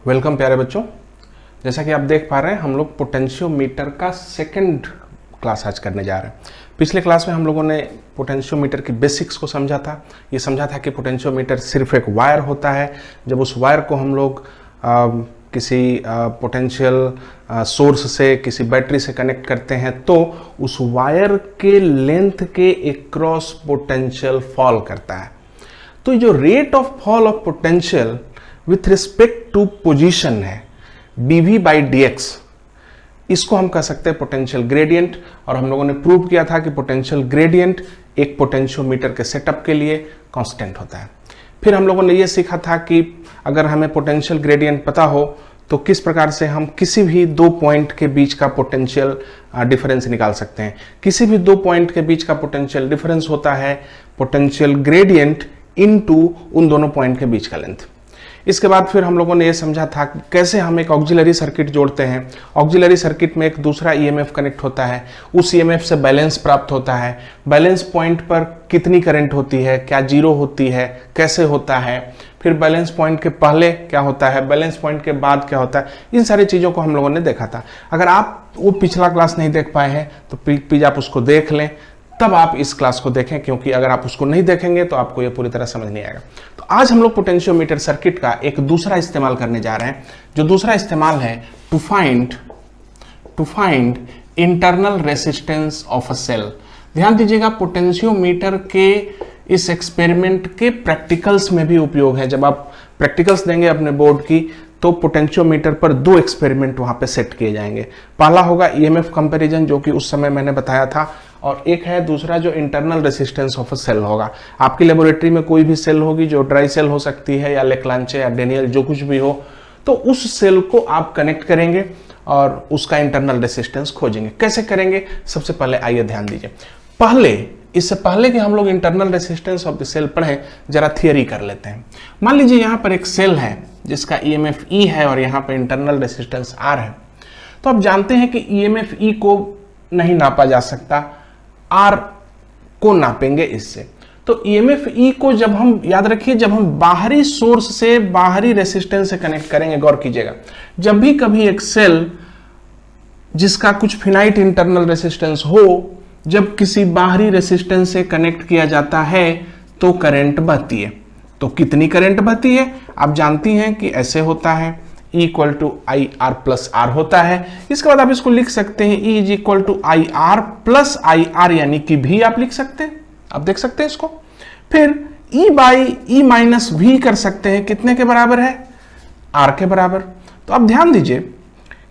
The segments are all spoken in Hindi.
वेलकम प्यारे बच्चों। जैसा कि आप देख पा रहे हैं हम लोग पोटेंशियोमीटर का सेकंड क्लास आज करने जा रहे हैं। पिछले क्लास में हम लोगों ने पोटेंशियोमीटर की बेसिक्स को समझा था। ये समझा था कि पोटेंशियोमीटर सिर्फ एक वायर होता है। जब उस वायर को हम लोग किसी पोटेंशियल सोर्स से, किसी बैटरी से कनेक्ट करते हैं तो उस वायर के लेंथ के अक्रॉस पोटेंशियल फॉल करता है। तो जो rate of fall of potential with respect to position है dv बाई dx, इसको हम कह सकते हैं पोटेंशियल ग्रेडियंट। और हम लोगों ने प्रूव किया था कि पोटेंशियल ग्रेडियंट एक पोटेंशियोमीटर के सेटअप के लिए कांस्टेंट होता है। फिर हम लोगों ने यह सीखा था कि अगर हमें पोटेंशियल ग्रेडियंट पता हो तो किस प्रकार से हम किसी भी दो पॉइंट के बीच का पोटेंशियल डिफरेंस निकाल सकते हैं। किसी भी दो पॉइंट के बीच का पोटेंशियल डिफरेंस होता है पोटेंशियल ग्रेडियंट इनटू उन दोनों पॉइंट के बीच का लेंथ। इसके बाद फिर हम लोगों ने यह समझा था कि कैसे हम एक ऑक्सिलरी सर्किट जोड़ते हैं। ऑक्सिलरी सर्किट में एक दूसरा ईएमएफ कनेक्ट होता है, उस ईएमएफ से बैलेंस प्राप्त होता है। बैलेंस पॉइंट पर कितनी करंट होती है, क्या जीरो होती है, कैसे होता है, फिर बैलेंस पॉइंट के पहले क्या होता है, बैलेंस पॉइंट के बाद क्या होता है। इन सारी चीज़ों को हम लोगों ने देखा था। अगर आप वो पिछला क्लास नहीं देख पाए हैं तो प्लीज आप उसको देख लें, तब आप इस क्लास को देखें, क्योंकि अगर आप उसको नहीं देखेंगे तो आपको ये पूरी तरह समझ नहीं आएगा। तो आज हम लोग पोटेंशियोमीटर सर्किट का एक दूसरा इस्तेमाल करने जा रहे हैं। जो दूसरा इस्तेमाल है to find internal resistance of a cell. ध्यान दीजिएगा, पोटेंशियोमीटर के इस एक्सपेरिमेंट के प्रैक्टिकल्स में भी उपयोग है। जब आप प्रैक्टिकल्स देंगे अपने बोर्ड की तो पोटेंशियोमीटर पर दो एक्सपेरिमेंट वहां पे सेट किए जाएंगे। पहला होगा ईएमएफ कंपैरिजन, जो कि उस समय मैंने बताया था, और एक है दूसरा जो internal resistance of a cell होगा। आपकी लेबोरेटरी में कोई भी सेल होगी जो ड्राई सेल हो सकती है या लेक्लांचे या डेनियल, जो कुछ भी हो, तो उस सेल को आप कनेक्ट करेंगे और उसका इंटरनल रेसिस्टेंस खोजेंगे। कैसे करेंगे, सबसे पहले आइए ध्यान दीजिए। इससे पहले कि हम लोग internal resistance of the cell पढ़ें, जरा थियरी कर लेते हैं। मान लीजिए यहाँ पर एक सेल है जिसका ईएमएफ ई है और यहाँ पर इंटरनल रेसिस्टेंस आर है। तो आप जानते हैं कि ईएमएफ ई को नहीं नापा जा सकता, आर को नापेंगे इससे। तो ईएमएफ ई को जब हम, याद रखिए, जब हम बाहरी सोर्स से, बाहरी रेसिस्टेंस से कनेक्ट करेंगे, गौर कीजिएगा, जब भी कभी एक सेल जिसका कुछ फिनाइट इंटरनल रेसिस्टेंस हो, जब किसी बाहरी रेसिस्टेंस से कनेक्ट किया जाता है तो करंट बहती है। तो कितनी करंट बहती है आप जानती हैं कि ऐसे होता है, E equal to I R plus R होता है। इसके बाद आप इसको लिख सकते हैं E is equal to I R plus I R, यानी कि भी आप लिख सकते हैं। आप देख सकते हैं इसको। फिर E बाई ई माइनस भी कर सकते हैं, कितने के बराबर है, R के बराबर। तो अब ध्यान दीजिए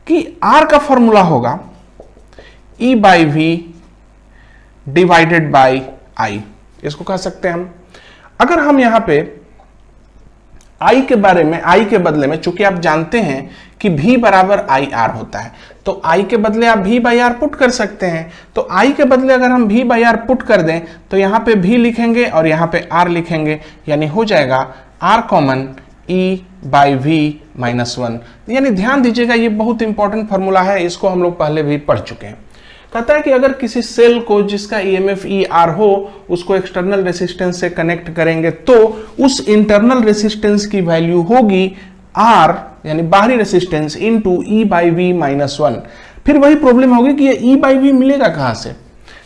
कि R का फॉर्मूला होगा E by V divided by I, इसको कह सकते हैं हम। अगर हम यहां पे I के बारे में, I के बदले में, चूंकि आप जानते हैं कि V बराबर आई आर होता है, तो I के बदले आप V बाई आर पुट कर सकते हैं। तो I के बदले अगर हम V बाई आर पुट कर दें तो यहां पे V लिखेंगे और यहां पे R लिखेंगे, यानी हो जाएगा R common E by V minus 1। यानी ध्यान दीजिएगा, ये बहुत इंपॉर्टेंट फॉर्मूला है, इसको हम लोग पहले भी पढ़ चुके हैं। कहता है कि अगर किसी सेल को जिसका ईएमएफ ई आर हो, उसको एक्सटर्नल रेसिस्टेंस से कनेक्ट करेंगे तो उस इंटरनल रेसिस्टेंस की वैल्यू होगी आर, यानी बाहरी resistance, into E by V minus 1। फिर वही प्रॉब्लम होगी कि ये ई बाई वी मिलेगा कहां से।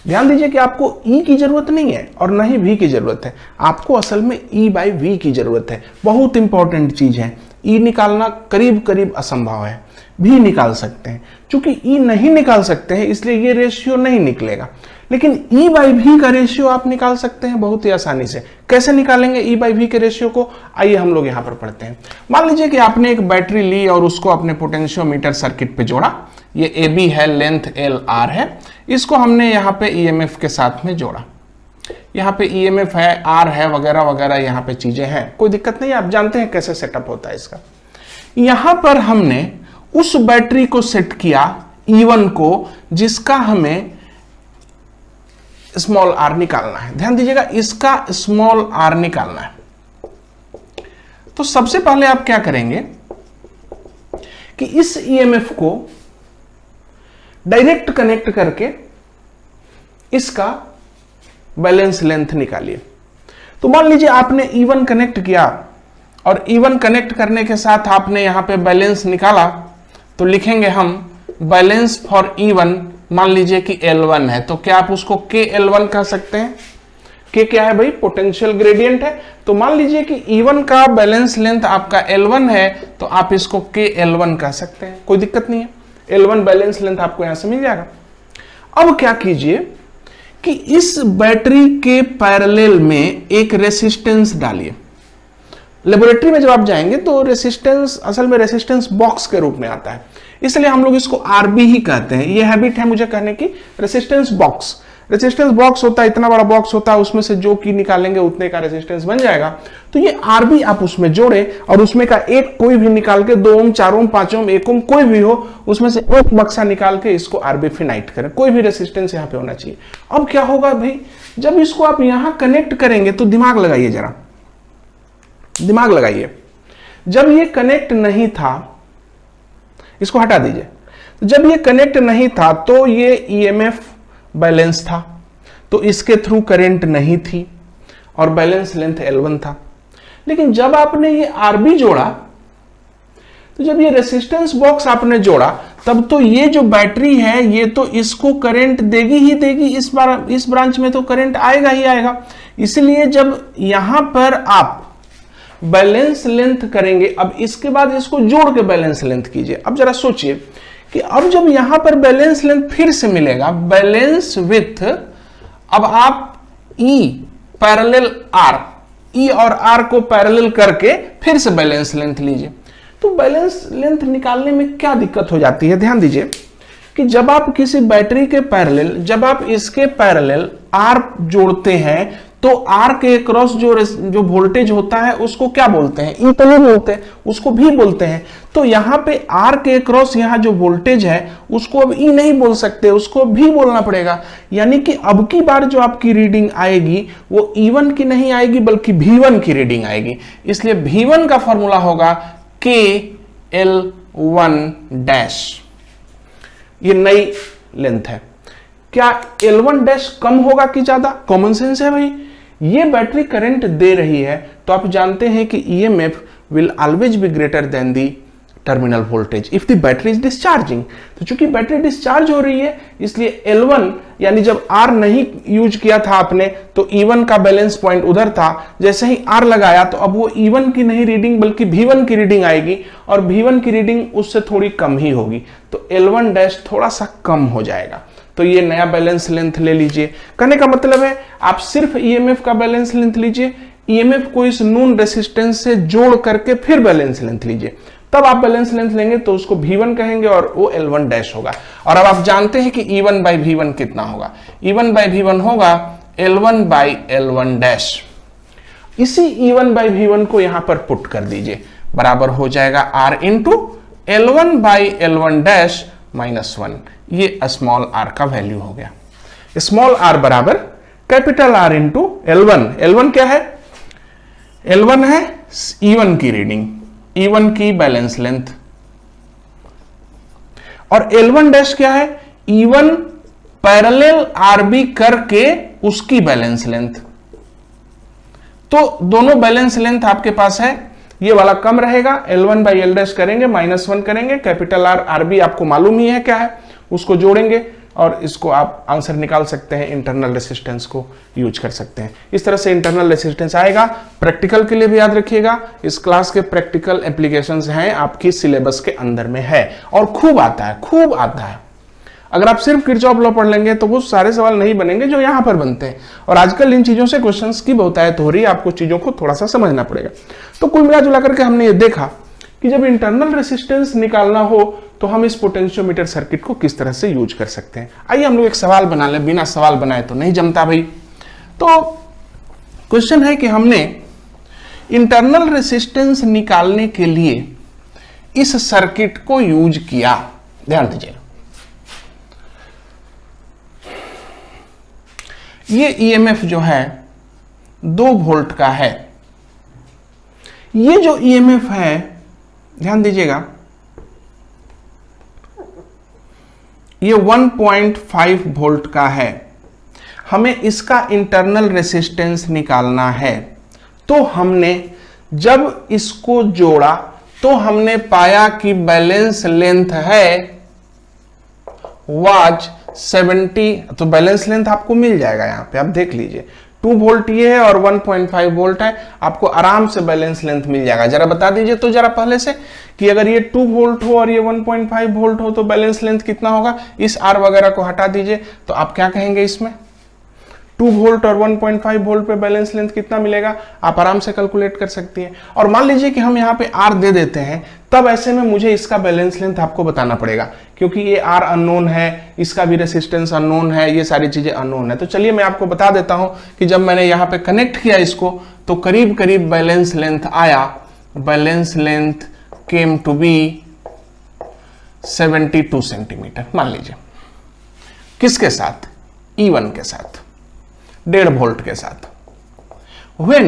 ध्यान दीजिए कि आपको ई की जरूरत नहीं है और न ही वी की जरूरत है, आपको असल में ई बाई वी की जरूरत है। बहुत इंपॉर्टेंट चीज है। ई निकालना करीब करीब असंभव है, भी निकाल सकते हैं। चूंकि ई नहीं निकाल सकते हैं इसलिए ये रेशियो नहीं निकलेगा, लेकिन ई बाई भी का रेशियो आप निकाल सकते हैं बहुत ही आसानी से। कैसे निकालेंगे ई बाई भी के रेशियो को, आइए हम लोग यहां पर पढ़ते हैं। मान लीजिए कि आपने एक बैटरी ली और उसको अपने पोटेंशियोमीटर सर्किट पे जोड़ा। ये ए बी है, लेंथ एल आर है, इसको हमने यहाँ पे ईएमएफ के साथ में जोड़ा। यहाँ पे ईएमएफ है, आर है, वगैरह वगैरह यहाँ पे चीजें हैं, कोई दिक्कत नहीं है, आप जानते हैं कैसे सेटअप होता है इसका। यहां पर हमने उस बैटरी को सेट किया E1 को, जिसका हमें स्मॉल r निकालना है। ध्यान दीजिएगा, इसका स्मॉल r निकालना है। तो सबसे पहले आप क्या करेंगे कि इस ईएमएफ को डायरेक्ट कनेक्ट करके इसका बैलेंस लेंथ निकालिए। तो मान लीजिए आपने E1 कनेक्ट किया और E1 कनेक्ट करने के साथ आपने यहां पे बैलेंस निकाला, तो लिखेंगे हम बैलेंस फॉर E1, मान लीजिए कि L1 है, तो क्या आप उसको KL1 कह सकते हैं? K क्या है भाई? पोटेंशियल ग्रेडियंट है। तो मान लीजिए कि E1 का बैलेंस लेंथ आपका L1 है, तो आप इसको KL1 कह सकते हैं, कोई दिक्कत नहीं है। L1 बैलेंस लेंथ आपको यहां से मिल जाएगा। अब क्या कीजिए कि इस बैटरी के पैरेलल में एक रेसिस्टेंस डालिए। लेबोरेटरी में जब आप जाएंगे तो रेसिस्टेंस असल में रेसिस्टेंस बॉक्स के रूप में आता है, इसलिए हम लोग इसको आरबी ही कहते हैं। ये हैबिट है मुझे कहने की। रेसिस्टेंस बॉक्स, रेसिस्टेंस बॉक्स होता है, इतना बड़ा बॉक्स होता है, उसमें से जो की निकालेंगे उतने का रेसिस्टेंस बन जाएगा। तो ये आरबी आप उसमें जोड़े और उसमें का एक कोई भी निकाल के 2 ओम 4 ओम 5 ओम 1 ओम कोई भी हो, उसमें से एक बक्सा निकाल के इसको आरबी फिनाइट करें। कोई भी रेसिस्टेंस यहाँ पे होना चाहिए। अब क्या होगा भाई, जब इसको आप यहां कनेक्ट करेंगे तो दिमाग लगाइए, जरा दिमाग लगाइए। जब ये कनेक्ट नहीं था, इसको हटा दीजिए, तो जब ये कनेक्ट नहीं था तो ये ईएमएफ बैलेंस था, तो इसके थ्रू करंट नहीं थी और बैलेंस लेंथ L1 था। लेकिन जब आपने ये आरबी जोड़ा, तो जब ये रेसिस्टेंस बॉक्स आपने जोड़ा, तब तो ये जो बैटरी है ये तो इसको करंट देगी ही देगी, इस ब्रांच में तो करंट आएगा ही आएगा। इसलिए जब यहां पर आप बैलेंस लेंथ करेंगे, अब इसके बाद इसको जोड़ के बैलेंस लेंथ कीजिए। अब जरा सोचिए कि अब जब यहां पर बैलेंस लेंथ फिर से मिलेगा, बैलेंस विथ, अब आप E पैरेलल R, E और R को पैरेलल करके फिर से बैलेंस लेंथ लीजिए। तो बैलेंस लेंथ निकालने में क्या दिक्कत हो जाती है? ध्यान दीजिए कि जब आप किसी बैटरी के पैरेलल, जब आप इसके पैरेलल R जोड़ते हैं, तो R के क्रॉस जो वोल्टेज होता है उसको क्या बोलते हैं? E तो नहीं बोलते, उसको भी बोलते हैं। तो यहां पे R के क्रॉस यहां जो वोल्टेज है उसको अब E नहीं बोल सकते, उसको भी बोलना पड़ेगा। यानी कि अब की बार जो आपकी रीडिंग आएगी वो E1 की नहीं आएगी बल्कि V1 की रीडिंग आएगी। इसलिए V1 का फॉर्मूला होगा KL1 डैश। ये नई लेंथ है। क्या L1 डैश कम होगा कि ज्यादा? कॉमन सेंस है भाई। ये बैटरी करंट दे रही है, तो आप जानते हैं कि EMF will always be greater than the terminal voltage if the battery is discharging। तो चूंकि बैटरी डिस्चार्ज हो रही है, इसलिए L1 यानी जब R नहीं यूज किया था आपने, तो E1 का बैलेंस पॉइंट उधर था। जैसे ही R लगाया तो अब वो E1 की नहीं रीडिंग बल्कि V1 की रीडिंग आएगी, और V1 की रीडिंग उससे थोड़ी कम ही होगी, तो L1 डैश थोड़ा सा कम हो जाएगा। तो ये नया बैलेंस लेंथ ले लीजिए। कहने का मतलब है आप सिर्फ ईएमएफ का बैलेंस लेंथ लीजिए, ईएमएफ को इस नून रेसिस्टेंस से जोड़ करके फिर बैलेंस लेंथ लीजिए, तब आप बैलेंस लेंथ लेंगे तो उसको V1 कहेंगे और वो L1 डैश होगा। और अब आप जानते हैं कि E1 बाई V1 कितना होगा? E1 बाई V1 होगा L1 बाई L1 डैश। इसी E1 बाई V1 को यहां पर पुट कर दीजिए, बराबर हो जाएगा R into L1 by L1 dash minus 1। ये स्मॉल r का वैल्यू हो गया। स्मॉल r बराबर capital R into L1। L1 क्या है? L1 है E1 की रीडिंग, E1 की बैलेंस लेंथ, और L1 डैश क्या है? E1 पैरेलल RB करके उसकी बैलेंस लेंथ। तो दोनों बैलेंस लेंथ आपके पास है, ये वाला कम रहेगा, L1 बाई L डैश करेंगे, -1 करेंगे, कैपिटल R RB आपको मालूम ही है क्या है, उसको जोड़ेंगे और इसको आप आंसर निकाल सकते हैं, इंटरनल रेसिस्टेंस को यूज कर सकते हैं। इस तरह से इंटरनल रेसिस्टेंस आएगा। प्रैक्टिकल के लिए भी याद रखिएगा, इस क्लास के प्रैक्टिकल एप्लीकेशंस हैं, आपकी सिलेबस के अंदर में है और खूब आता है, खूब आता है। अगर आप सिर्फ किरचॉफ लॉ पढ़ लेंगे तो वो सारे सवाल नहीं बनेंगे जो यहां पर बनते हैं, और आजकल इन चीजों से क्वेश्चंस की बहुतायत हो रही है, आपको चीजों को थोड़ा सा समझना पड़ेगा। तो कुल मिला जुला करके हमने ये देखा कि जब इंटरनल रेसिस्टेंस निकालना हो तो हम इस पोटेंशियोमीटर सर्किट को किस तरह से यूज कर सकते हैं। आइए हम लोग एक सवाल बना लें, बिना सवाल बनाए तो नहीं जमता भाई। तो क्वेश्चन है कि हमने इंटरनल रेसिस्टेंस निकालने के लिए इस सर्किट को यूज किया। ध्यान दीजिए, ये ईएमएफ जो है 2 वोल्ट का है। ये जो ईएमएफ है, ध्यान दीजिएगा, ये 1.5 वोल्ट का है। हमें इसका इंटरनल रेसिस्टेंस निकालना है, तो हमने जब इसको जोड़ा तो हमने पाया कि बैलेंस लेंथ है वाज 70, तो बैलेंस लेंथ आपको मिल जाएगा यहां पे, आप देख लीजिए 2 वोल्ट ये है और 1.5 वोल्ट है, आपको आराम से बैलेंस लेंथ मिल जाएगा। जरा बता दीजिए तो जरा पहले से कि अगर ये 2 वोल्ट हो और ये 1.5 वोल्ट हो तो बैलेंस लेंथ कितना होगा। इस आर वगैरह को हटा दीजिए तो आप क्या कहेंगे, इसमें 2 वोल्ट और 1.5 वोल्ट पे बैलेंस लेंथ कितना मिलेगा, आप आराम से कैलकुलेट कर सकती हैं। और मान लीजिए कि हम यहाँ पे आर दे देते हैं, तब ऐसे में मुझे इसका बैलेंस लेंथ आपको बताना पड़ेगा, क्योंकि ये आर अननोन है, इसका भी रेसिस्टेंस अननोन है, ये सारी चीजें अननोन है। तो चलिए मैं आपको बता देता हूं कि जब मैंने यहाँ पे कनेक्ट किया इसको तो करीब करीब बैलेंस लेंथ आया, balance length came to be 72 centimetre. मान लीजिए किसके साथ, E1 के साथ, 1.5 वोल्ट के साथ। When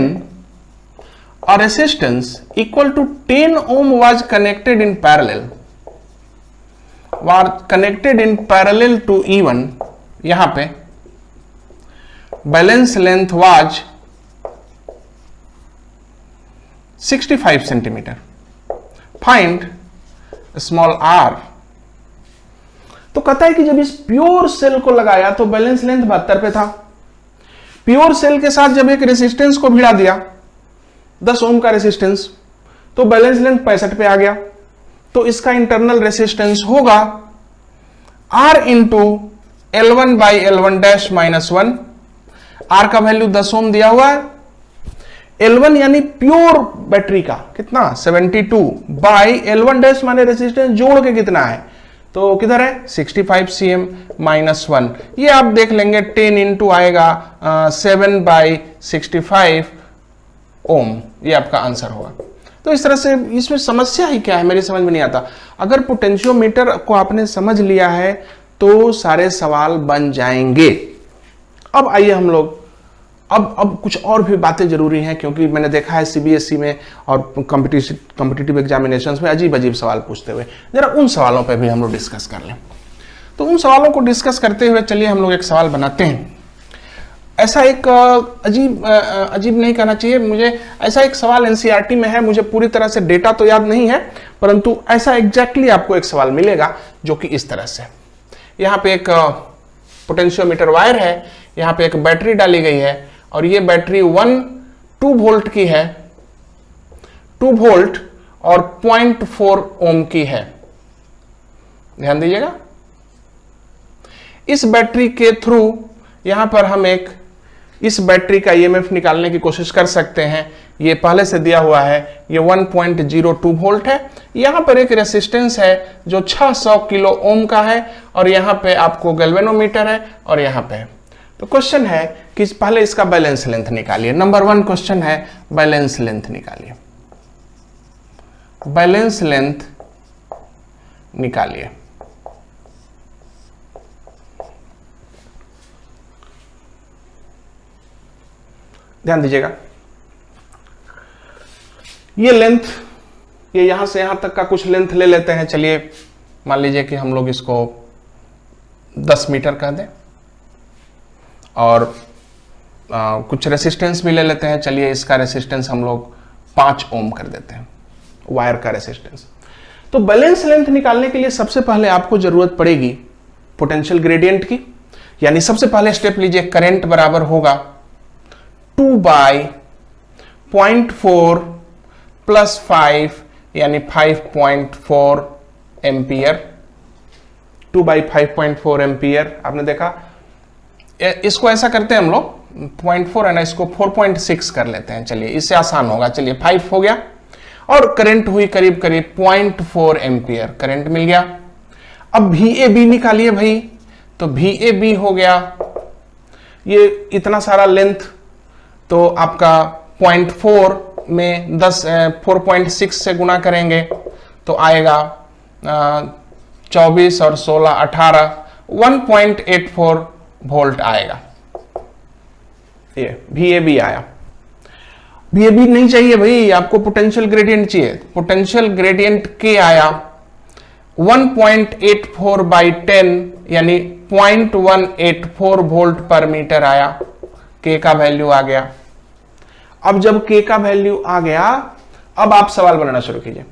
a resistance equal to 10 ohm was connected in parallel to E1, यहां पे balance length was 65 centimetre. Find small r. तो कहता है कि जब इस प्योर सेल को लगाया तो बैलेंस लेंथ 72 पे था। प्योर सेल के साथ जब एक रेसिस्टेंस को भिड़ा दिया 10 ओम का रेसिस्टेंस, तो बैलेंस लेंथ 65 पे आ गया। तो इसका इंटरनल रेसिस्टेंस होगा R into L1 by L1 dash minus 1। R का वैल्यू 10 ओम दिया हुआ है, L1 यानी प्योर बैटरी का कितना 72 बाई L1 डैश माने रेसिस्टेंस जोड़ के कितना है, तो किधर है 65 cm माइनस 1। ये आप देख लेंगे 10 इंटू आएगा 7 बाई 65 ओम, ये आपका आंसर होगा। तो इस तरह से इसमें समस्या ही क्या है मेरी समझ में नहीं आता। अगर पोटेंशियोमीटर को आपने समझ लिया है तो सारे सवाल बन जाएंगे। अब आइए हम लोग अब कुछ और भी बातें जरूरी हैं, क्योंकि मैंने देखा है सीबीएसई में और कॉम्पिटिटिव एग्जामिनेशंस में अजीब अजीब सवाल पूछते हुए, जरा उन सवालों पे भी हम लोग डिस्कस कर लें। तो उन सवालों को डिस्कस करते हुए चलिए हम लोग एक सवाल बनाते हैं। ऐसा एक अजीब नहीं कहना चाहिए मुझे, ऐसा एक सवाल एनसीईआरटी में है, मुझे पूरी तरह से डेटा तो याद नहीं है, परंतु ऐसा एग्जैक्टली आपको एक सवाल मिलेगा जो कि इस तरह से, यहाँ पे एक पोटेंशियोमीटर वायर है, यहाँ पे एक बैटरी डाली गई है और ये बैटरी 2 वोल्ट की है, 2 वोल्ट और 0.4 ओम की है। ध्यान दीजिएगा, इस बैटरी के थ्रू यहां पर हम एक इस बैटरी का ईएमएफ निकालने की कोशिश कर सकते हैं। ये पहले से दिया हुआ है, ये 1.02 वोल्ट है। यहां पर एक रेसिस्टेंस है जो 600 किलो ओम का है और यहां पे आपको गैल्वेनोमीटर है और यहां पे। तो क्वेश्चन है कि पहले इसका बैलेंस लेंथ निकालिए। नंबर 1 क्वेश्चन है बैलेंस लेंथ निकालिए, बैलेंस लेंथ निकालिए। ध्यान दीजिएगा, ये लेंथ, ये यहां से यहां तक का कुछ लेंथ ले लेते हैं। चलिए मान लीजिए कि हम लोग इसको 10 मीटर कह दें और कुछ रेसिस्टेंस भी ले लेते हैं। चलिए इसका रेसिस्टेंस हम लोग 5 ओम कर देते हैं, वायर का रेसिस्टेंस। तो बैलेंस लेंथ निकालने के लिए सबसे पहले आपको जरूरत पड़ेगी पोटेंशियल ग्रेडियंट की, यानी सबसे पहले स्टेप लीजिए, करंट बराबर होगा 2 बाई 0.4 प्लस 5 यानी 5.4 एम्पियर। 2 बाई 5.4 एम्पियर आपने देखा। इसको ऐसा करते हैं हम लोग 0.4 है ना, इसको 4.6 कर लेते हैं। चलिए इससे आसान होगा। चलिए 5 हो गया और करंट हुई करीब करीब 0.4 एम्पियर, करंट मिल गया। अब VAB निकालिए भाई, तो VAB हो गया ये इतना सारा लेंथ, तो आपका 0.4 में 4.6 से गुना करेंगे तो आएगा 24 और 16 18 1.84 वोल्ट आएगा। ये VAB आया। VAB नहीं चाहिए भाई, आपको पोटेंशियल ग्रेडियंट चाहिए। पोटेंशियल ग्रेडियंट K आया 1.84 बाई 10 यानी 0.184 वोल्ट पर मीटर आया। K का वैल्यू आ गया। अब जब K का वैल्यू आ गया, अब आप सवाल बनाना शुरू कीजिए,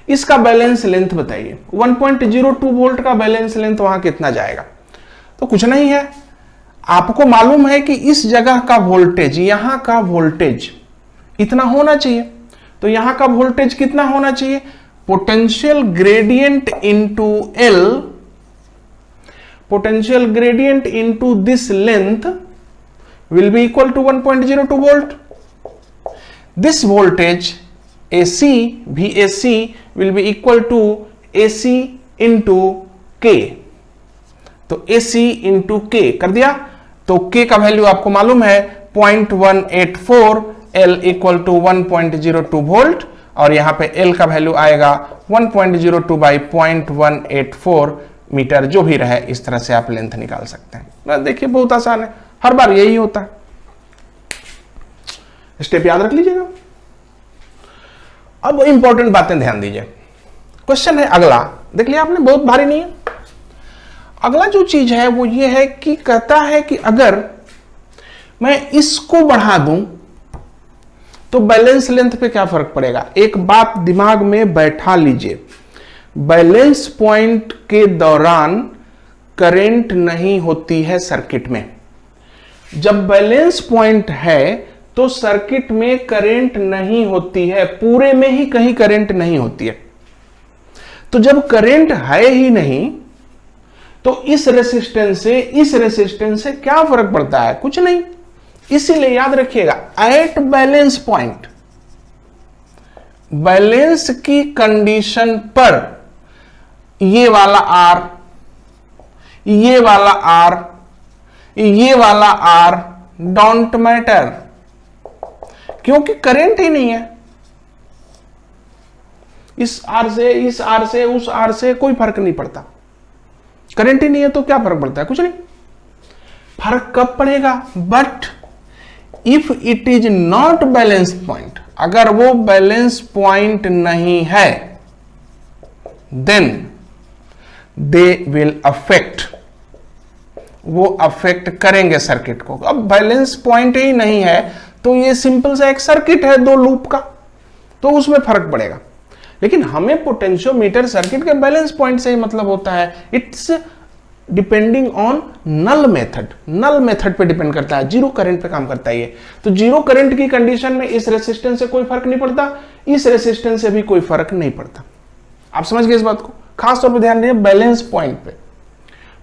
इसका बैलेंस लेंथ बताइए। 1.02 वोल्ट का बैलेंस लेंथ वहां कितना जाएगा? तो कुछ नहीं है, आपको मालूम है कि इस जगह का वोल्टेज, यहां का वोल्टेज इतना होना चाहिए, तो यहां का वोल्टेज कितना होना चाहिए? Potential gradient into L, potential gradient into this length will be equal to 1.02 volt. This voltage AC, VAC will be equal to AC into K, तो AC into K कर दिया, तो K का वैल्यू आपको मालूम है 0.184, L इक्वल टू 1.02 वोल्ट, और यहां पे L का वैल्यू आएगा 1.02 बाई 0.184 मीटर, जो भी रहे इस तरह से आप लेंथ निकाल सकते हैं। देखिए बहुत आसान है, हर बार यही होता है, स्टेप याद रख लीजिएगा। अब इंपॉर्टेंट बातें ध्यान दीजिए। क्वेश्चन है अगला, देख लिया आपने, बहुत भारी नहीं है। अगला जो चीज है वो ये है कि कहता है कि अगर मैं इसको बढ़ा दूं तो बैलेंस लेंथ पे क्या फर्क पड़ेगा। एक बात दिमाग में बैठा लीजिए, बैलेंस पॉइंट के दौरान करंट नहीं होती है सर्किट में। जब बैलेंस पॉइंट है तो सर्किट में करंट नहीं होती है, पूरे में ही कहीं करंट नहीं होती है। तो जब करंट है ही नहीं तो इस रेसिस्टेंस से क्या फर्क पड़ता है? कुछ नहीं। इसीलिए याद रखिएगा, एट बैलेंस पॉइंट, बैलेंस की कंडीशन पर ये वाला आर, ये वाला आर, ये वाला आर डोंट मैटर, क्योंकि करंट ही नहीं है। इस आर से, इस आर से, उस आर से कोई फर्क नहीं पड़ता, करंट ही नहीं है तो क्या फर्क पड़ता है? कुछ नहीं। फर्क कब पड़ेगा? But if it is not balance point, अगर वो बैलेंस पॉइंट नहीं है, देन दे विल अफेक्ट, वो अफेक्ट करेंगे सर्किट को। अब बैलेंस पॉइंट ही नहीं है तो ये सिंपल सा एक सर्किट है दो लूप का, तो उसमें फर्क पड़ेगा। लेकिन हमें पोटेंशियोमीटर सर्किट के बैलेंस पॉइंट से ही मतलब होता है। It's depending on null method, null method पे डिपेंड करता है, जीरो करंट पे काम करता है ये। तो जीरो करंट की कंडीशन में इस रेसिस्टेंस से कोई फर्क नहीं पड़ता, इस रेसिस्टेंस से भी कोई फर्क नहीं पड़ता। आप समझ गए इस बात को? खास तौर पे ध्यान दीजिए बैलेंस पॉइंट पे।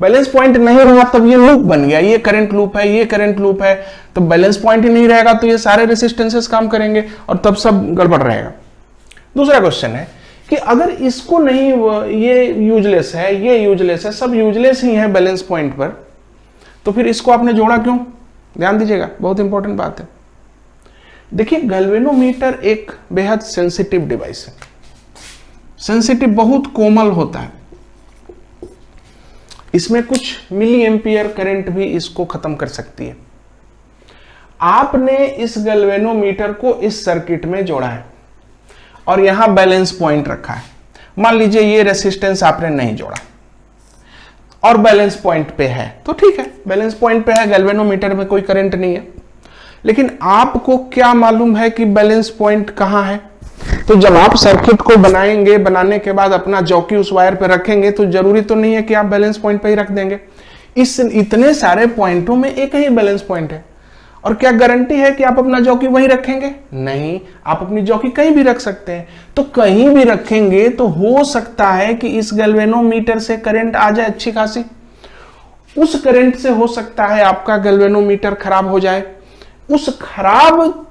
बैलेंस पॉइंट नहीं हुआ तब ये लूप बन गया, ये करंट लूप है, ये करंट लूप है, तो बैलेंस पॉइंट ही नहीं रहेगा तो ये सारे रेसिस्टेंसेस काम करेंगे और तब सब गड़बड़ रहेगा। दूसरा क्वेश्चन है कि अगर इसको नहीं, ये यूजलेस है, ये यूजलेस है, सब यूजलेस ही है बैलेंस पॉइंट पर, तो फिर इसको आपने जोड़ा क्यों? ध्यान दीजिएगा, बहुत इंपॉर्टेंट बात है। देखिए गैल्वेनोमीटर एक बेहद सेंसिटिव डिवाइस है, सेंसिटिव बहुत कोमल होता है, इसमें कुछ मिली एम्पियर करंट भी इसको खत्म कर सकती है। आपने इस गैल्वेनोमीटर को इस सर्किट में जोड़ा है और यहां बैलेंस पॉइंट रखा है। मान लीजिए ये रेसिस्टेंस आपने नहीं जोड़ा और बैलेंस पॉइंट पे है, तो ठीक है, बैलेंस पॉइंट पे है, गैल्वेनोमीटर में कोई करंट नहीं है। लेकिन आपको क्या मालूम है कि बैलेंस पॉइंट कहां है? तो जब आप सर्किट को बनाएंगे, बनाने के बाद अपना जॉकी उस वायर पे रखेंगे तो जरूरी तो नहीं है कि आप बैलेंस पॉइंट पे ही रख देंगे। इस इतने सारे पॉइंटों में एक ही बैलेंस पॉइंट है, और क्या गारंटी है कि आप अपना जॉकी वहीं रखेंगे? नहीं, आप अपनी जॉकी कहीं भी रख सकते हैं। तो कहीं भी रखेंगे तो हो सकता है कि इस गैल्वेनोमीटर से करंट आ जाए अच्छी खासी, उस करंट से हो सकता है आपका गैल्वेनोमीटर खराब हो जाए। उस खराब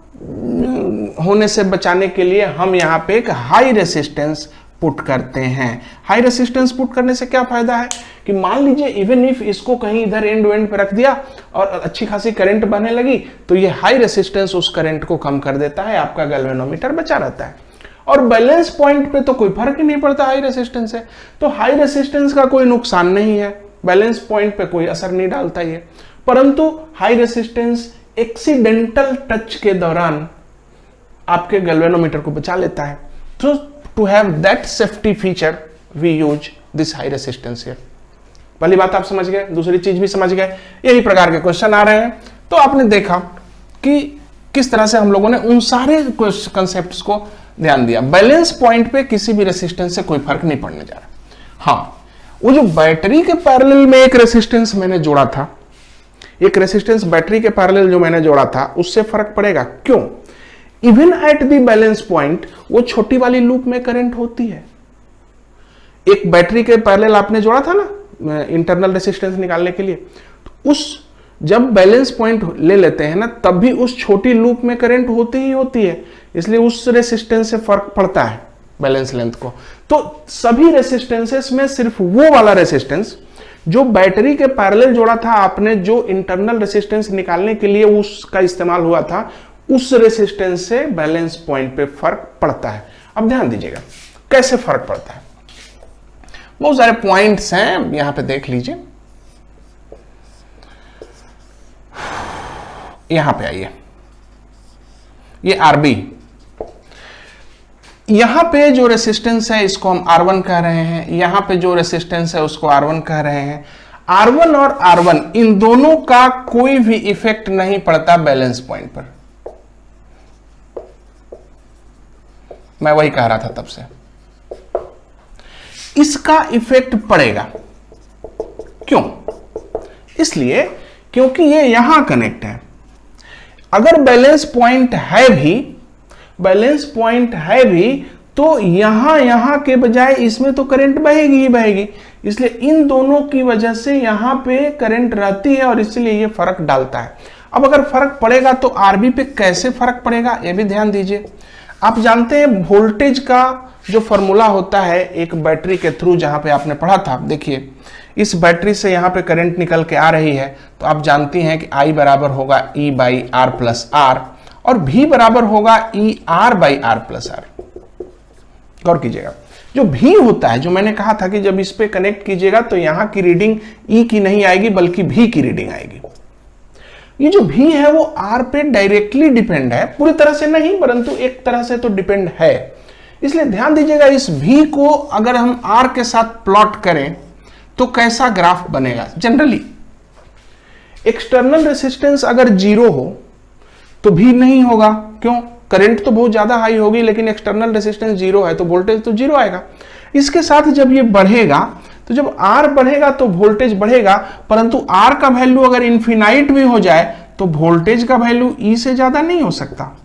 होने से बचाने के लिए हम यहां पे एक हाई रेसिस्टेंस पुट करते हैं। हाई रेसिस्टेंस पुट करने से क्या फायदा है कि मान लीजिए इवन इफ इसको कहीं इधर एंड एंड पे रख दिया और अच्छी खासी करंट बहने लगी, तो ये हाई रेसिस्टेंस उस करंट को कम कर देता है, आपका गैल्वेनोमीटर बचा रहता है। और बैलेंस पॉइंट पे तो कोई फर्क ही नहीं पड़ता हाई रेसिस्टेंस से, तो हाई रेसिस्टेंस का कोई नुकसान नहीं है, बैलेंस पॉइंट पे कोई असर नहीं डालता ये। परंतु हाई रेसिस्टेंस एक्सीडेंटल टच के दौरान आपके गैल्वेनोमीटर को बचा लेता है। तो to have that safety feature we use this high resistance here. पहली बात आप समझ गए, दूसरी चीज भी समझ गए। यही प्रकार के क्वेश्चन आ रहे हैं। तो आपने देखा कि किस तरह से हम लोगों ने उन सारे कंसेप्ट्स को ध्यान दिया। बैलेंस पॉइंट पे किसी भी रेसिस्टेंस से कोई फर्क नहीं पड़ने जा रहा। हाँ, वो जो बैटरी के पैरेलल में एक रेसिस्टेंस मैंने जोड़ा था, एक रेसिस्टेंस बैटरी के पैरेलल जो मैंने जोड़ा था, उससे फर्क पड़ेगा। क्यों? Even at the balance point वो छोटी वाली लूप में करंट होती है। एक बैटरी के पैरेलल आपने जोड़ा था ना इंटरनल रेसिस्टेंस निकालने के लिए, तो उस जब बैलेंस पॉइंट ले लेते हैं ना, तब भी उस छोटी लूप में करंट होती ही होती है, इसलिए उस रेसिस्टेंस से फर्क पड़ता है बैलेंस लेंथ को। तो सभी रेसिस्टेंसेस में सिर्फ वो वाला रेसिस्टेंस जो बैटरी के पैरेलल जोड़ा था आपने, जो इंटरनल रेसिस्टेंस निकालने के लिए उसका इस्तेमाल हुआ था, उस रेसिस्टेंस से बैलेंस पॉइंट पे फर्क पड़ता है। अब ध्यान दीजिएगा कैसे फर्क पड़ता है। बहुत सारे पॉइंट्स हैं, यहां पे देख लीजिए। यहां पे आइए, ये आरबी, यहां पे जो रेसिस्टेंस है इसको हम R1 कह रहे हैं, यहां पे जो रेसिस्टेंस है उसको R1 कह रहे हैं। R1 और R1 इन दोनों का कोई भी इफेक्ट नहीं पड़ता बैलेंस पॉइंट पर। मैं वही कह रहा था तब से, इसका इफेक्ट पड़ेगा। क्यों? इसलिए क्योंकि ये यहां कनेक्ट है। अगर बैलेंस पॉइंट है भी तो यहां के बजाय इसमें तो करंट बहेगी ही बहेगी, इसलिए इन दोनों की वजह से यहां पे करंट रहती है और इसलिए ये फर्क डालता है। अब अगर फर्क पड़ेगा तो आरबी पे कैसे फर्क पड़ेगा ये भी ध्यान दीजिए। आप जानते हैं वोल्टेज का जो फॉर्मूला होता है एक बैटरी के थ्रू, जहां पे आपने पढ़ा था, देखिए इस बैटरी से यहां पे करंट निकल के आ रही है, तो आप जानती हैं कि I बराबर होगा E by R plus R और V बराबर होगा E R by R plus R. गौर कीजिएगा, जो V होता है, जो मैंने कहा था कि जब इस पे कनेक्ट कीजिएगा तो यहां की रीडिंग E की नहीं आएगी बल्कि V की रीडिंग आएगी। ये जो V है वो R पे डायरेक्टली डिपेंड है, पूरी तरह से नहीं परंतु एक तरह से तो डिपेंड है। इसलिए ध्यान दीजिएगा, इस V को अगर हम R के साथ प्लॉट करें तो कैसा ग्राफ बनेगा। जनरली एक्सटर्नल रेसिस्टेंस अगर 0 हो तो भी नहीं होगा। क्यों? करंट तो बहुत ज्यादा हाई होगी, लेकिन एक्सटर्नल रेसिस्टेंस 0 है तो वोल्टेज तो 0 आएगा। इसके साथ जब ये बढ़ेगा, तो जब R बढ़ेगा तो वोल्टेज बढ़ेगा, परंतु R का वैल्यू अगर इन्फिनाइट भी हो जाए तो वोल्टेज का वैल्यू E से ज्यादा नहीं हो सकता।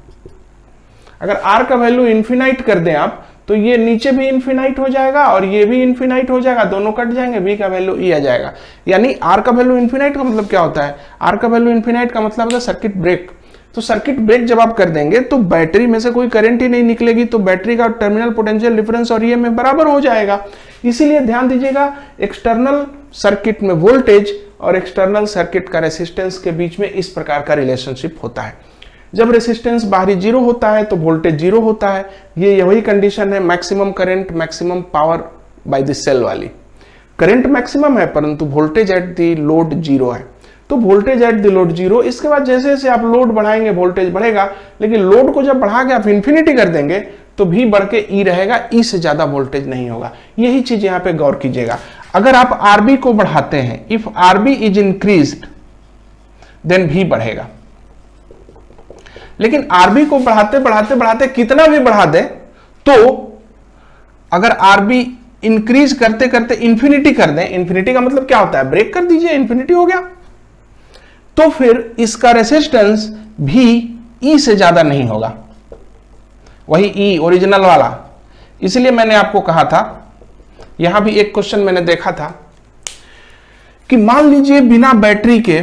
अगर R का वैल्यू इन्फिनाइट कर दें आप, तो ये नीचे भी इन्फिनाइट हो जाएगा और ये भी इन्फिनाइट हो जाएगा, दोनों कट जाएंगे, V का वैल्यू E आ जाएगा। यानी R का वैल्यू इन्फिनाइट का मतलब क्या होता है? R का वैल्यू इन्फिनाइट का मतलब होता है सर्किट ब्रेक। तो सर्किट ब्रेक जब आप कर देंगे तो बैटरी में से कोई करंट ही नहीं निकलेगी, तो बैटरी का टर्मिनल पोटेंशियल डिफरेंस और ईएमएफ बराबर हो जाएगा। इसीलिए ध्यान दीजिएगा, एक्सटर्नल सर्किट में वोल्टेज और एक्सटर्नल सर्किट का रेसिस्टेंस के बीच में इस प्रकार का रिलेशनशिप होता है। जब रेसिस्टेंस बाहरी 0 होता है तो वोल्टेज 0 होता है। ये वही कंडीशन है maximum current maximum power by the cell वाली। करंट मैक्सिमम है परंतु वोल्टेज एट द लोड 0 है, तो वोल्टेज एट द लोड 0। इसके बाद जैसे जैसे आप लोड बढ़ाएंगे वोल्टेज बढ़ेगा, लेकिन लोड को जब बढ़ा के आप इन्फिनिटी कर देंगे तो भी बढ़ के E रहेगा, E से ज्यादा वोल्टेज नहीं होगा। यही चीज यहां पे गौर कीजिएगा। अगर आप RB को बढ़ाते हैं, if RB is increased then V बढ़ेगा, लेकिन RB को बढ़ाते बढ़ाते बढ़ाते कितना भी बढ़ा दे, तो अगर RB इंक्रीज करते करते इंफिनिटी कर दें, इंफिनिटी का मतलब क्या होता है? ब्रेक कर दीजिए, इंफिनिटी हो गया, तो फिर इसका रेसिस्टेंस भी E से ज्यादा नहीं होगा, वही E ओरिजिनल वाला। इसलिए मैंने आपको कहा था, यहां भी एक क्वेश्चन मैंने देखा था कि मान लीजिए बिना बैटरी के,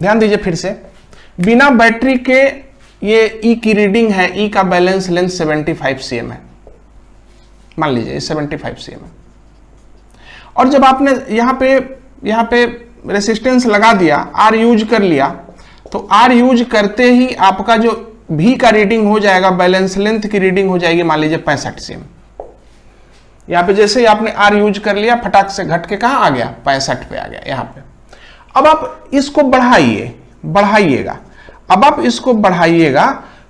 ध्यान दीजिए फिर से, बिना बैटरी के ये E की रीडिंग है, E का बैलेंस लेंथ 75 cm है, मान लीजिए 75 cm है, और जब आपने यहां पे रेसिस्टेंस लगा दिया, R यूज कर लिया, तो R यूज करते ही आपका जो V का रीडिंग हो जाएगा, बैलेंस लेंथ की रीडिंग हो जाएगी मान लीजिए 65 cm। यहां पे जैसे ही आपने R यूज कर लिया, फटाक से घट के कहां आ गया? 65 पे आ गया यहां पे। अब आप इसको बढ़ाइएगा, अब आप इसको बढ़ाइएगा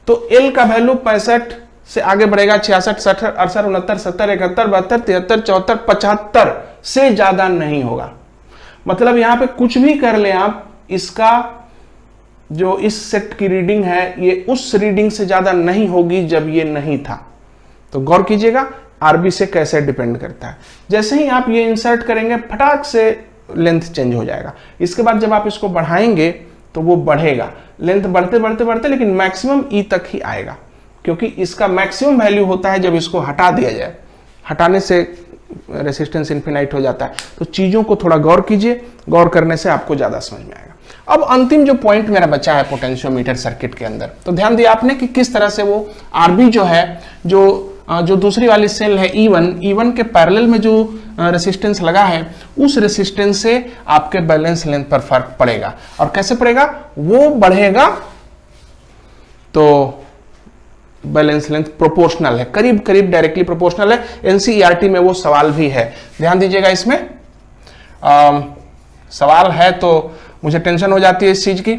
तो L का वैल्यू 65 से आगे बढ़ेगा 66, 67, 68, 69, 70, 71, 72, 73, 74, 75 से ज्यादा नहीं होगा। मतलब यहां पे कुछ भी कर ले आप, इसका जो इस सेट की रीडिंग है ये उस रीडिंग से ज्यादा नहीं होगी जब ये नहीं था। तो गौर कीजिएगा आरबी से कैसे डिपेंड करता है। जैसे ही आप ये इंसर्ट करेंगे फटाक से लेंथ चेंज हो जाएगा। इसके बाद जब आप इसको बढ़ाएंगे तो वो बढ़ेगा, लेंथ बढ़ते बढ़ते बढ़ते लेकिन मैक्सिमम ई तक ही आएगा, क्योंकि इसका मैक्सिमम वैल्यू होता है जब इसको हटा दिया जाए। हटाने से रेसिस्टेंस इन्फिनाइट हो जाता है। तो चीजों को थोड़ा गौर कीजिए, गौर करने से आपको ज्यादा समझ में आएगा। अब अंतिम जो पॉइंट मेरा बचा है पोटेंशियोमीटर सर्किट के अंदर, तो ध्यान दिया आपने कि किस तरह से वो आरबी जो है, जो दूसरी वाली सेल है E1 के पैरेलल में जो रेसिस्टेंस लगा है, उस रेसिस्टेंस से आपके बैलेंस लेंथ पर फर्क पड़ेगा। और कैसे पड़ेगा? वो बढ़ेगा तो बैलेंस लेंथ प्रोपोर्शनल है, करीब करीब डायरेक्टली प्रोपोर्शनल है। एनसीईआरटी में वो सवाल भी है, ध्यान दीजिएगा। इसमें सवाल है तो मुझे टेंशन हो जाती है इस चीज की।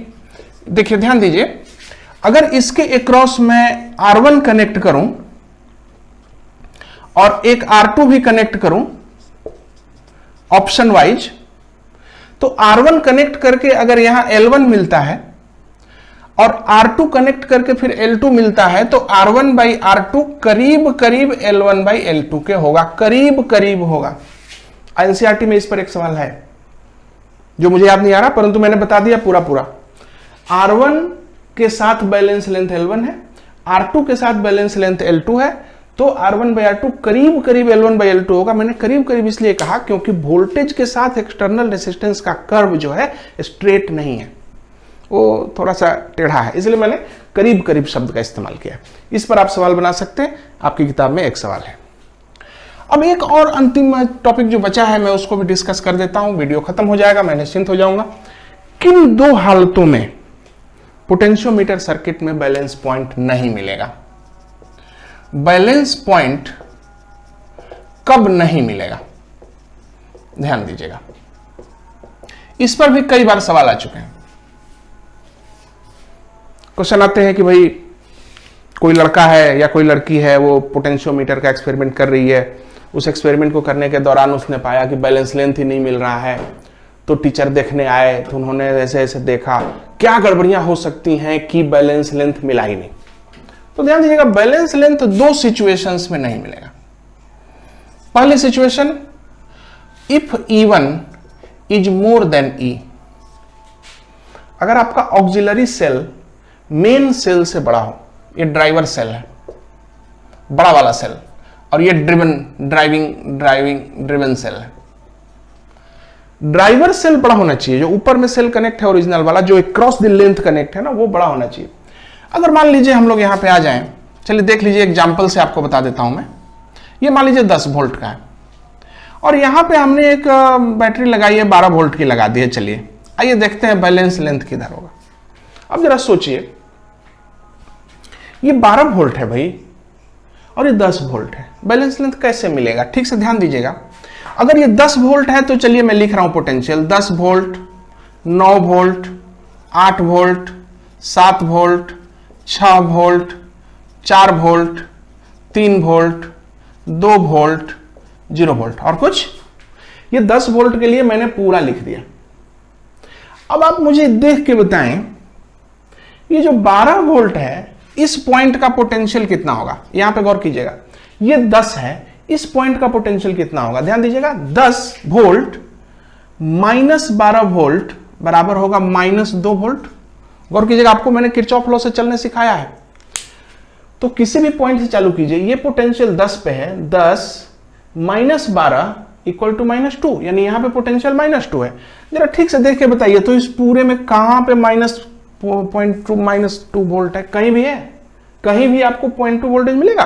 देखिए ध्यान दीजिए, अगर इसके अक्रॉस मैं R1 कनेक्ट करूं और एक R2 भी कनेक्ट करूं ऑप्शन वाइज, तो R1 कनेक्ट करके अगर यहां L1 मिलता है और R2 कनेक्ट करके फिर L2 मिलता है, तो R1 बाई R2 करीब करीब L1 बाई L2 के होगा, करीब करीब होगा। एनसीईआरटी में इस पर एक सवाल है जो मुझे याद नहीं आ रहा, परंतु मैंने बता दिया पूरा पूरा। R1 के साथ बैलेंस लेंथ L1 है, R2 के साथ बैलेंस लेंथ L2 है, तो R1 बाई R2 करीब करीब L1 बाई L2 होगा। मैंने करीब करीब इसलिए कहा क्योंकि वोल्टेज के साथ एक्सटर्नल रेसिस्टेंस का कर्व जो है स्ट्रेट नहीं है, वो थोड़ा सा टेढ़ा है, इसलिए मैंने करीब करीब शब्द का इस्तेमाल किया। इस पर आप सवाल बना सकते हैं, आपकी किताब में एक सवाल है। अब एक और अंतिम टॉपिक जो बचा है मैं उसको भी डिस्कस कर देता हूं, वीडियो खत्म हो जाएगा, मैं निश्चिंत हो जाऊंगा। किन दो हालतों में पोटेंशियोमीटर सर्किट में बैलेंस पॉइंट नहीं मिलेगा? बैलेंस पॉइंट कब नहीं मिलेगा? ध्यान दीजिएगा, इस पर भी कई बार सवाल आ चुके हैं। क्वेश्चन आते हैं कि भाई कोई लड़का है या कोई लड़की है, वो पोटेंशियोमीटर का एक्सपेरिमेंट कर रही है, उस एक्सपेरिमेंट को करने के दौरान उसने पाया कि बैलेंस लेंथ ही नहीं मिल रहा है, तो टीचर देखने आए, तो उन्होंने ऐसे ऐसे देखा क्या गड़बड़ियां हो सकती हैं कि बैलेंस लेंथ मिला ही नहीं। तो ध्यान दीजिएगा, बैलेंस लेंथ दो सिचुएशंस में नहीं मिलेगा। पहली situation, if E1 is more than E, अगर आपका ऑक्सिलरी सेल मेन सेल से बड़ा हो, ये ड्राइवर सेल है, बड़ा वाला सेल, और ये ड्राइविंग सेल है। ड्राइवर सेल बड़ा होना चाहिए, जो ऊपर में सेल कनेक्ट है ओरिजिनल वाला, जो क्रॉस द लेंथ कनेक्ट है ना, वो बड़ा होना चाहिए। अगर मान लीजिए हम लोग यहां पे आ जाएं, चलिए देख लीजिए, एग्जांपल से आपको बता देता हूं मैं। ये मान लीजिए 10 वोल्ट का है और यहां पे हमने एक बैटरी लगाई है 12 वोल्ट की लगा दी है। चलिए आइए देखते हैं बैलेंस लेंथ किधर होगा। अब जरा सोचिए, ये 12 वोल्ट है भाई और ये 10 वोल्ट है, बैलेंस लेंथ कैसे मिलेगा? ठीक से ध्यान दीजिएगा। अगर ये 10 वोल्ट है तो चलिए मैं लिख रहा हूं potential 10 volt, 9 volt, 8 volt, 7 volt, 6 volt, 4 volt, 3 volt, 2 volt, 0 volt और कुछ। ये 10 वोल्ट के लिए मैंने पूरा लिख दिया। अब आप मुझे देख के बताएं, ये जो 12 वोल्ट है, इस पॉइंट का पोटेंशियल कितना होगा? यहां पे गौर कीजिएगा, ये 10 है, इस पॉइंट का पोटेंशियल कितना होगा? ध्यान दीजिएगा, 10 वोल्ट माइनस 12 वोल्ट बराबर होगा माइनस 2 वोल्ट। गौर कीजिएगा, आपको मैंने किरचॉफ लॉ से चलने सिखाया है, तो किसी भी पॉइंट से चालू कीजिए। ये पोटेंशियल 10 पे है, 10 माइनस 12 इक्वल टू -2, यानी यहां पे पोटेंशियल -2 है। जरा ठीक से देख के बताइए, तो इस पूरे में कहां पे -2 वोल्ट है? कहीं भी है? कहीं भी आपको 0.2 वोल्टेज मिलेगा?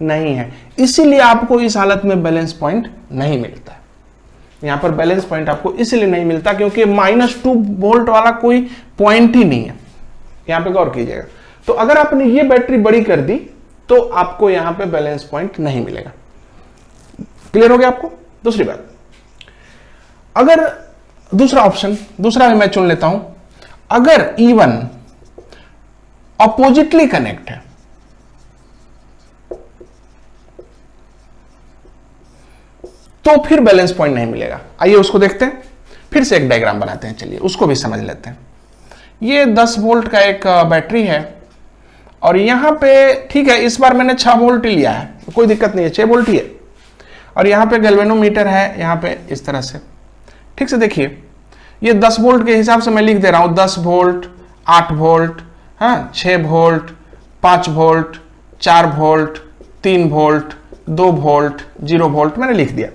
नहीं है। इसीलिए आपको इस हालत में बैलेंस पॉइंट नहीं मिलता है। यहां पर बैलेंस पॉइंट आपको इसलिए नहीं मिलता क्योंकि -2 वोल्ट वाला कोई पॉइंट ही नहीं है। यहां पे गौर कीजिएगा। तो अगर आपने ये बैटरी बड़ी कर दी तो आपको यहां पे बैलेंस पॉइंट नहीं मिलेगा। क्लियर हो गया आपको? दूसरी बात, अगर दूसरा ऑप्शन, दूसरा भी मैं चुन लेता हूं, अगर E1 अपोजिटली कनेक्ट है, तो फिर बैलेंस पॉइंट नहीं मिलेगा। आइए उसको देखते हैं, फिर से एक डायग्राम बनाते हैं, चलिए उसको भी समझ लेते हैं। ये 10 वोल्ट का एक बैटरी है और यहाँ पे ठीक है, इस बार मैंने 6 वोल्ट ही लिया है, कोई दिक्कत नहीं है, 6 वोल्ट ही है। और यहाँ पे गैल्वेनोमीटर है, यहाँ पे इस तरह से ठीक से देखिए, ये 10 वोल्ट के हिसाब से मैं लिख दे रहा हूँ, 10 वोल्ट, 8 वोल्ट, हाँ 6 volt, 5 volt, 4 volt, 3 volt, 2 volt, 0 volt मैंने लिख दिया।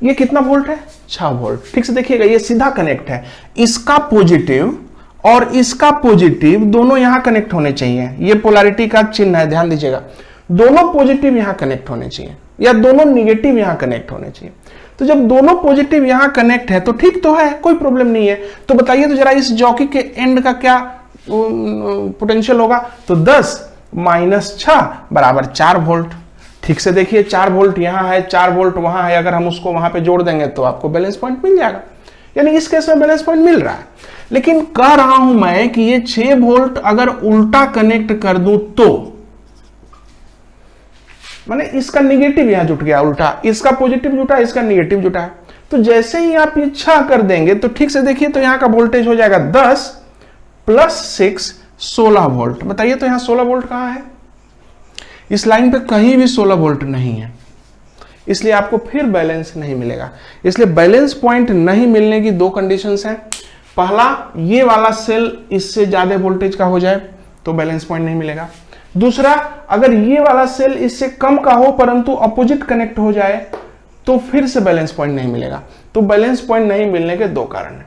ये कितना वोल्ट है? 6 वोल्ट। ठीक से देखिएगा, ये सीधा कनेक्ट है, इसका पॉजिटिव और इसका पॉजिटिव दोनों यहां कनेक्ट होने चाहिए। ये पोलैरिटी का चिन्ह है, ध्यान दीजिएगा, दोनों पॉजिटिव यहां कनेक्ट होने चाहिए या दोनों निगेटिव यहां कनेक्ट होने चाहिए। तो जब दोनों पॉजिटिव यहां कनेक्ट है तो ठीक तो है, कोई प्रॉब्लम नहीं है। तो बताइए तो जरा इस जॉकी के एंड का क्या पोटेंशियल होगा? तो 10 माइनस 6 बराबर 4 वोल्ट। ठीक से देखिए, 4 वोल्ट यहां है, 4 वोल्ट वहां है, अगर हम उसको वहां पे जोड़ देंगे तो आपको बैलेंस पॉइंट मिल जाएगा। यानी इस केस में बैलेंस पॉइंट मिल रहा है। लेकिन कह रहा हूं मैं कि ये 6 वोल्ट अगर उल्टा कनेक्ट कर दूं तो माने इसका निगेटिव यहां जुट गया उल्टा, इसका पॉजिटिव जुटा, इसका निगेटिव जुटा है। तो जैसे ही आप ये 6 कर देंगे तो ठीक से देखिए, तो यहां का वोल्टेज हो जाएगा 10 प्लस 6 16 वोल्ट। बताइए तो यहां 16 वोल्ट कहां है? इस लाइन पे कहीं भी 16 वोल्ट नहीं है, इसलिए आपको फिर बैलेंस नहीं मिलेगा। इसलिए बैलेंस पॉइंट नहीं मिलने की 2 कंडीशंस हैं। पहला, ये वाला सेल इससे ज्यादा वोल्टेज का हो जाए तो बैलेंस पॉइंट नहीं मिलेगा। दूसरा, अगर ये वाला सेल इससे कम का हो परंतु अपोजिट कनेक्ट हो जाए तो फिर से बैलेंस पॉइंट नहीं मिलेगा। तो बैलेंस पॉइंट नहीं मिलने के 2 कारण हैं।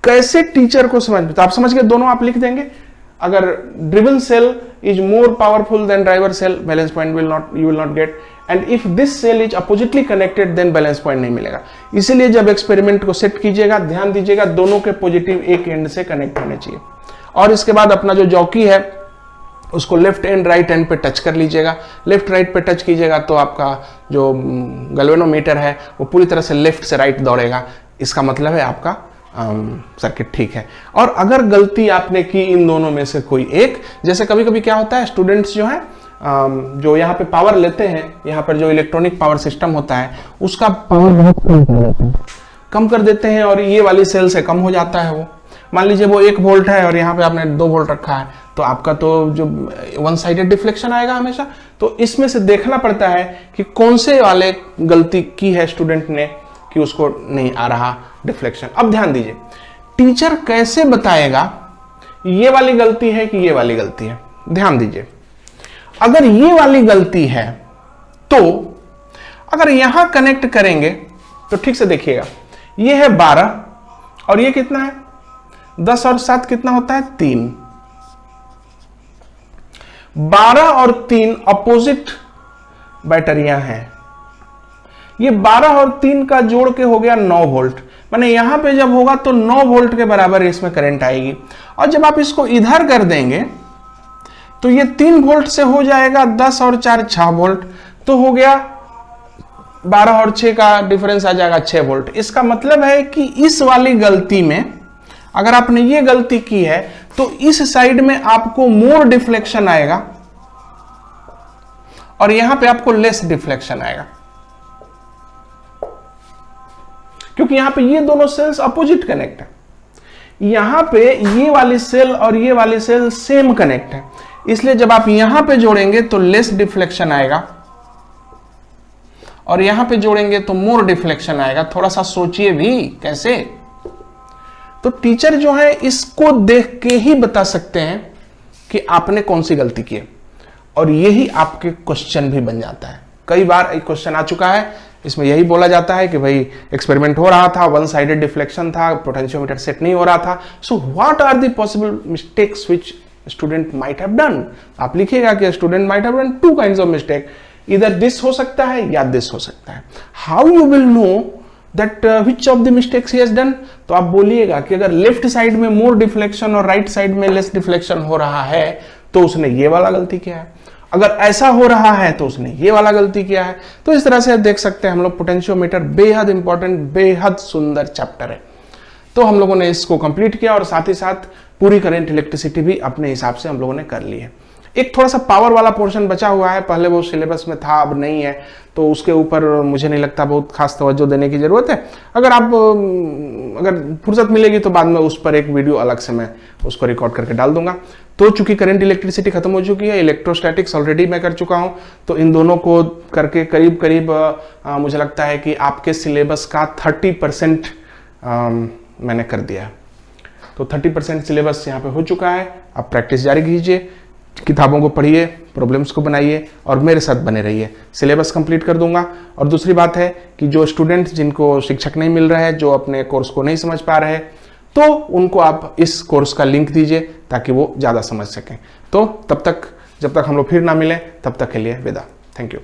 कैसे टीचर को समझ, तो आप समझ गए, दोनों आप लिख देंगे। अगर driven cell is more powerful than driver cell, balance point you will not get, and if this cell is oppositely connected then balance point नहीं मिलेगा। इसीलिए जब एक्सपेरिमेंट को सेट कीजिएगा, ध्यान दीजिएगा, दोनों के पॉजिटिव एक एंड से कनेक्ट होने चाहिए। और इसके बाद अपना जो जॉकी है उसको लेफ्ट एंड राइट एंड पे टच कर लीजिएगा। लेफ्ट राइट पे टच कीजिएगा तो आपका जो गैल्वेनोमीटर है वो पूरी तरह से लेफ्ट से राइट दौड़ेगा। इसका मतलब है आपका सर्किट ठीक है। और अगर गलती आपने की इन दोनों में से कोई एक, जैसे कभी कभी क्या होता है, स्टूडेंट्स जो है जो यहाँ पे पावर लेते हैं, यहाँ पर जो इलेक्ट्रॉनिक पावर सिस्टम होता है उसका पावर बहुत कम कर देते हैं और ये वाली सेल से कम हो जाता है। वो मान लीजिए वो 1 वोल्ट है और यहाँ पे आपने 2 वोल्ट रखा है, तो आपका तो जो वन साइडेड डिफ्लेक्शन आएगा हमेशा। तो इसमें से देखना पड़ता है कि कौन से वाले गलती की है स्टूडेंट ने कि उसको नहीं आ रहा डिफ्लेक्शन। अब ध्यान दीजिए, टीचर कैसे बताएगा ये वाली गलती है कि ये वाली गलती है? ध्यान दीजिए, अगर ये वाली गलती है तो अगर यहां कनेक्ट करेंगे तो ठीक से देखिएगा, ये है 12 और ये कितना है 10 और 7 कितना होता है 3। 12 और 3 अपोजिट बैटरियां हैं। ये 12 और 3 का जोड़ के हो गया 9 वोल्ट। माने यहां पे जब होगा तो 9 वोल्ट के बराबर इसमें करंट आएगी। और जब आप इसको इधर कर देंगे तो ये 3 वोल्ट से हो जाएगा 10 और 4 6 वोल्ट। तो हो गया 12 और 6 का डिफरेंस आ जाएगा 6 वोल्ट। इसका मतलब है कि इस वाली गलती में अगर आपने ये गलती की है तो इस साइड में आपको मोर डिफ्लेक्शन आएगा और यहां पे आपको लेस डिफ्लेक्शन आएगा, क्योंकि यहां पे ये दोनों सेल्स अपोजिट कनेक्ट है। यहां पे ये वाली सेल और ये वाली सेल सेम कनेक्ट है, इसलिए जब आप यहां पे जोड़ेंगे तो लेस डिफ्लेक्शन आएगा और यहां पे जोड़ेंगे तो मोर डिफ्लेक्शन आएगा। थोड़ा सा सोचिए भी कैसे। तो टीचर जो है इसको देख के ही बता सकते हैं कि आपने कौन सी गलती की है, और यही आपके क्वेश्चन भी बन जाता है। कई बार एक क्वेश्चन आ चुका है, इसमें यही बोला जाता है कि भाई एक्सपेरिमेंट हो रहा था, वन साइडेड डिफ्लेक्शन था, पोटेंशियोमीटर सेट नहीं हो रहा था। So what are the possible mistakes which student might have done? आप लिखिएगा कि student might have done 2 kinds of mistake, इधर दिस हो सकता है या दिस हो सकता है। How you will know that which of the mistakes he has done? तो आप बोलिएगा कि अगर लेफ्ट साइड में मोर डिफ्लेक्शन और राइट साइड में लेस डिफ्लेक्शन हो रहा है तो उसने ये वाला गलती किया है, अगर ऐसा हो रहा है तो उसने ये वाला गलती किया है। तो इस तरह से देख सकते हैं हम लोग। पोटेंशियोमीटर बेहद इंपॉर्टेंट, बेहद सुंदर चैप्टर है। तो हम लोगों ने इसको कंप्लीट किया और साथ ही साथ पूरी करंट इलेक्ट्रिसिटी भी अपने हिसाब से हम लोगों ने कर ली है। एक थोड़ा सा पावर वाला पोर्शन बचा हुआ है, पहले वो सिलेबस में था अब नहीं है, तो उसके ऊपर मुझे नहीं लगता बहुत खास तवज्जो देने की जरूरत है। अगर फुर्सत मिलेगी तो बाद में उस पर एक वीडियो अलग से मैं उसको रिकॉर्ड करके डाल दूंगा। तो चूंकि करंट इलेक्ट्रिसिटी खत्म हो चुकी है, इलेक्ट्रोस्टैटिक्स ऑलरेडी मैं कर चुका हूं, तो इन दोनों को करके करीब करीब मुझे लगता है कि आपके सिलेबस का 30% मैंने कर दिया है। तो 30% सिलेबस यहाँ पे हो चुका है। अब प्रैक्टिस जारी कीजिए, किताबों को पढ़िए, प्रॉब्लम्स को बनाइए और मेरे साथ बने रहिए। सिलेबस कंप्लीट कर दूंगा। और दूसरी बात है कि जो स्टूडेंट जिनको शिक्षक नहीं मिल रहा है, जो अपने कोर्स को नहीं समझ पा रहे हैं, तो उनको आप इस कोर्स का लिंक दीजिए ताकि वो ज़्यादा समझ सकें। तो तब तक, जब तक हम लोग फिर ना मिलें, तब तक के लिए विदा। Thank you.